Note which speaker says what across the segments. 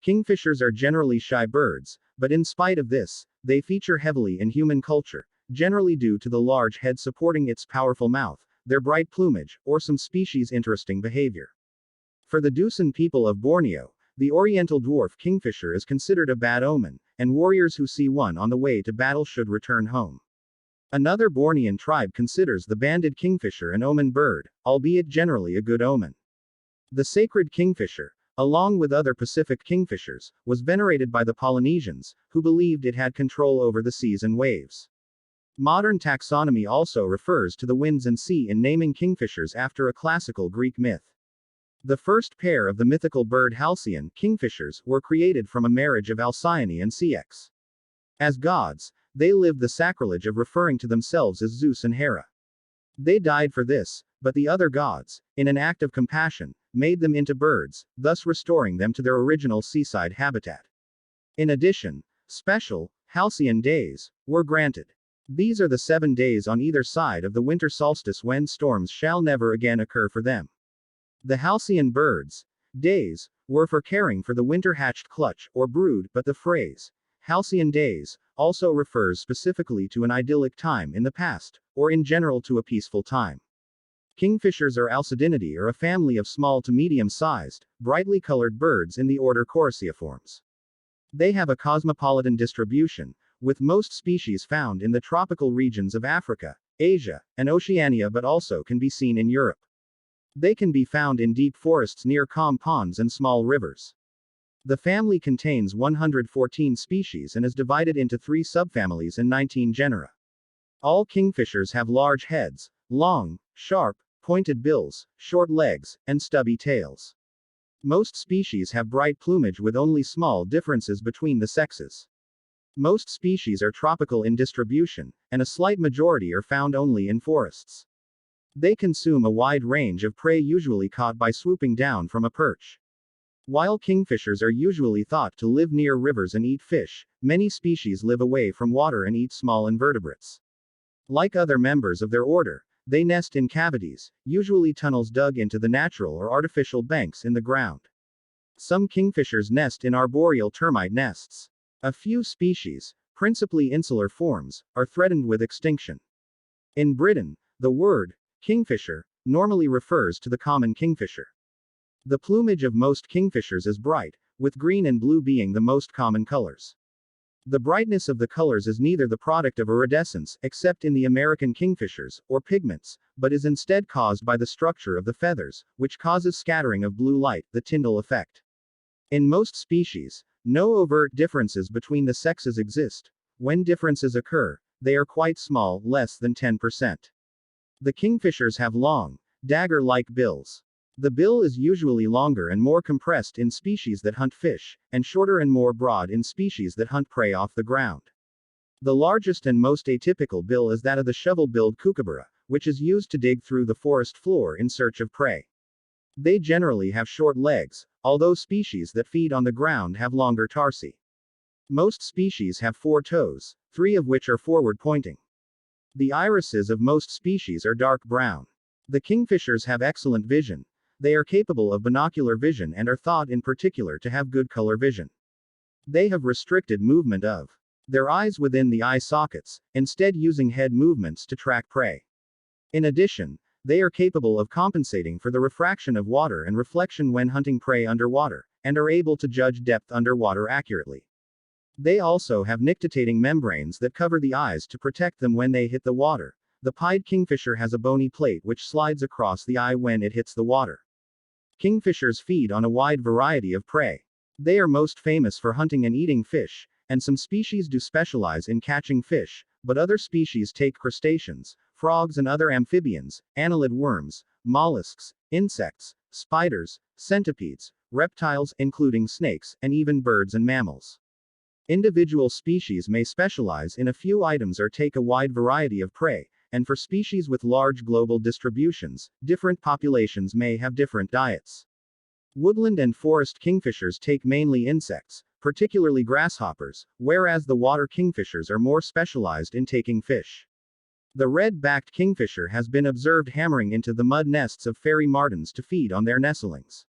Speaker 1: Kingfishers are generally shy birds, but in spite of this, they feature heavily in human culture, generally due to the large head supporting its powerful mouth, their bright plumage, or some species' interesting behavior. For the Dusun people of Borneo, the oriental dwarf kingfisher is considered a bad omen, and warriors who see one on the way to battle should return home. Another Bornean tribe considers the banded kingfisher an omen bird, albeit generally a good omen. The sacred kingfisher, along with other Pacific kingfishers, was venerated by the Polynesians, who believed it had control over the seas and waves. Modern taxonomy also refers to the winds and sea in naming kingfishers after a classical Greek myth. The first pair of the mythical bird halcyon kingfishers were created from a marriage of Alcyone and Ceyx. As gods, they lived the sacrilege of referring to themselves as Zeus and Hera. They died for this, but the other gods, in an act of compassion, made them into birds, thus restoring them to their original seaside habitat. In addition, special, halcyon days, were granted. These are the 7 days on either side of the winter solstice when storms shall never again occur for them. The halcyon birds' days were for caring for the winter-hatched clutch or brood, but the phrase, halcyon days, also refers specifically to an idyllic time in the past, or in general to a peaceful time. Kingfishers or Alcedinidae are a family of small to medium-sized, brightly colored birds in the order Coryciiformes. They have a cosmopolitan distribution, with most species found in the tropical regions of Africa, Asia, and Oceania, but also can be seen in Europe. They can be found in deep forests near calm ponds and small rivers. The family contains 114 species and is divided into 3 subfamilies and 19 genera. All kingfishers have large heads, long, sharp, pointed bills, short legs, and stubby tails. Most species have bright plumage with only small differences between the sexes. Most species are tropical in distribution, and a slight majority are found only in forests. They consume a wide range of prey, usually caught by swooping down from a perch. While kingfishers are usually thought to live near rivers and eat fish, many species live away from water and eat small invertebrates. Like other members of their order, they nest in cavities, usually tunnels dug into the natural or artificial banks in the ground. Some kingfishers nest in arboreal termite nests. A few species, principally insular forms, are threatened with extinction. In Britain, the word kingfisher normally refers to the common kingfisher. The plumage of most kingfishers is bright, with green and blue being the most common colors. The brightness of the colors is neither the product of iridescence, except in the American kingfishers, or pigments, but is instead caused by the structure of the feathers, which causes scattering of blue light, the Tyndall effect. In most species, no overt differences between the sexes exist. When differences occur, they are quite small, less than 10%. The kingfishers have long, dagger-like bills. The bill is usually longer and more compressed in species that hunt fish, and shorter and more broad in species that hunt prey off the ground. The largest and most atypical bill is that of the shovel-billed kookaburra, which is used to dig through the forest floor in search of prey. They generally have short legs, although species that feed on the ground have longer tarsi. Most species have 4 toes, 3 of which are forward-pointing. The irises of most species are dark brown. The kingfishers have excellent vision. They are capable of binocular vision and are thought in particular to have good color vision. They have restricted movement of their eyes within the eye sockets, instead using head movements to track prey. In addition, they are capable of compensating for the refraction of water and reflection when hunting prey underwater, and are able to judge depth underwater accurately. They also have nictitating membranes that cover the eyes to protect them when they hit the water. The pied kingfisher has a bony plate which slides across the eye when it hits the water. Kingfishers feed on a wide variety of prey. They are most famous for hunting and eating fish, and some species do specialize in catching fish, but other species take crustaceans, frogs and other amphibians, annelid worms, mollusks, insects, spiders, centipedes, reptiles, including snakes, and even birds and mammals. Individual species may specialize in a few items or take a wide variety of prey, and for species with large global distributions, different populations may have different diets. Woodland and forest kingfishers take mainly insects, particularly grasshoppers, whereas the water kingfishers are more specialized in taking fish. The red-backed kingfisher has been observed hammering into the mud nests of fairy martins to feed on their nestlings.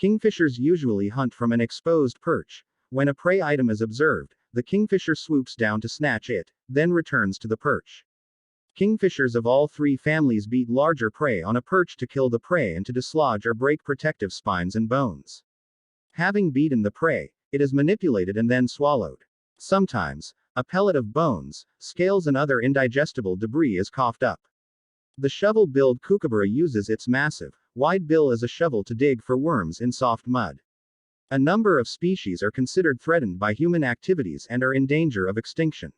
Speaker 1: Kingfishers usually hunt from an exposed perch. When a prey item is observed, the kingfisher swoops down to snatch it, then returns to the perch. Kingfishers of all three families beat larger prey on a perch to kill the prey and to dislodge or break protective spines and bones. Having beaten the prey, it is manipulated and then swallowed. Sometimes, a pellet of bones, scales and other indigestible debris is coughed up. The shovel-billed kookaburra uses its massive, wide bill as a shovel to dig for worms in soft mud. A number of species are considered threatened by human activities and are in danger of extinction.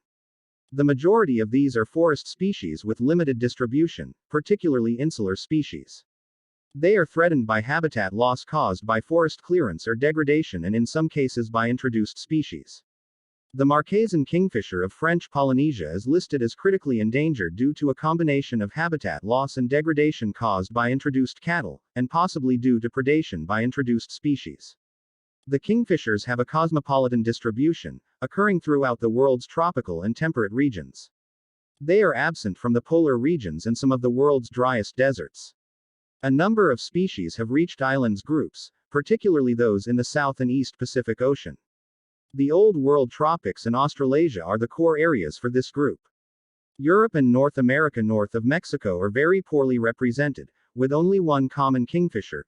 Speaker 1: The majority of these are forest species with limited distribution, particularly insular species. They are threatened by habitat loss caused by forest clearance or degradation and in some cases by introduced species. The Marquesan kingfisher of French Polynesia is listed as critically endangered due to a combination of habitat loss and degradation caused by introduced cattle, and possibly due to predation by introduced species. The kingfishers have a cosmopolitan distribution, occurring throughout the world's tropical and temperate regions. They are absent from the polar regions and some of the world's driest deserts. A number of species have reached islands groups, particularly those in the South and East Pacific Ocean. The Old World tropics and Australasia are the core areas for this group. Europe and North America north of Mexico are very poorly represented, with only one common kingfisher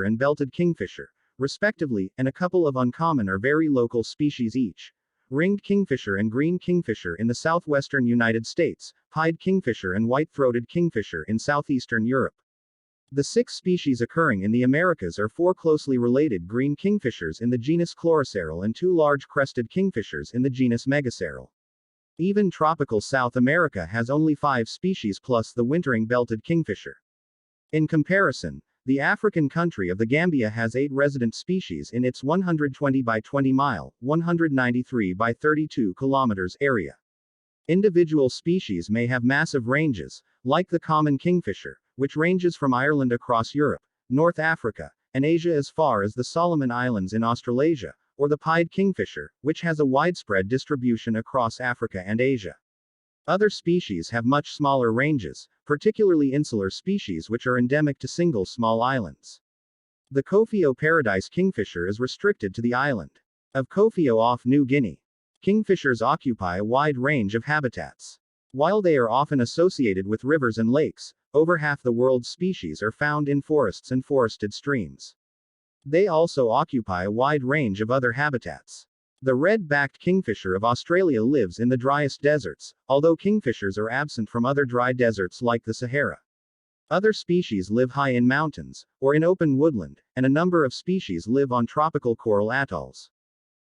Speaker 1: and belted kingfisher, respectively, and a couple of uncommon or very local species each. Ringed kingfisher and green kingfisher in the southwestern United States, pied kingfisher and white-throated kingfisher in southeastern Europe. The 6 species occurring in the Americas are 4 closely related green kingfishers in the genus Chloroceryle and 2 large crested kingfishers in the genus Megaceryle. Even tropical South America has only 5 species plus the wintering belted kingfisher. In comparison, the African country of the Gambia has 8 resident species in its 120 by 20 mile, 193 by 32 kilometers area. Individual species may have massive ranges, like the common kingfisher, which ranges from Ireland across Europe, North Africa, and Asia as far as the Solomon Islands in Australasia, or the pied kingfisher, which has a widespread distribution across Africa and Asia. Other species have much smaller ranges, particularly insular species which are endemic to single small islands. The Kofio paradise kingfisher is restricted to the island of Kofio off New Guinea. Kingfishers occupy a wide range of habitats. While they are often associated with rivers and lakes, over half the world's species are found in forests and forested streams. They also occupy a wide range of other habitats. The red-backed kingfisher of Australia lives in the driest deserts, although kingfishers are absent from other dry deserts like the Sahara. Other species live high in mountains, or in open woodland, and a number of species live on tropical coral atolls.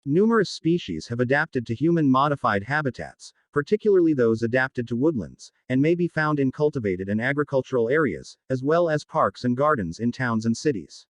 Speaker 1: Numerous species have adapted to human-modified habitats, particularly those adapted to woodlands, and may be found in cultivated and agricultural areas, as well as parks and gardens in towns and cities.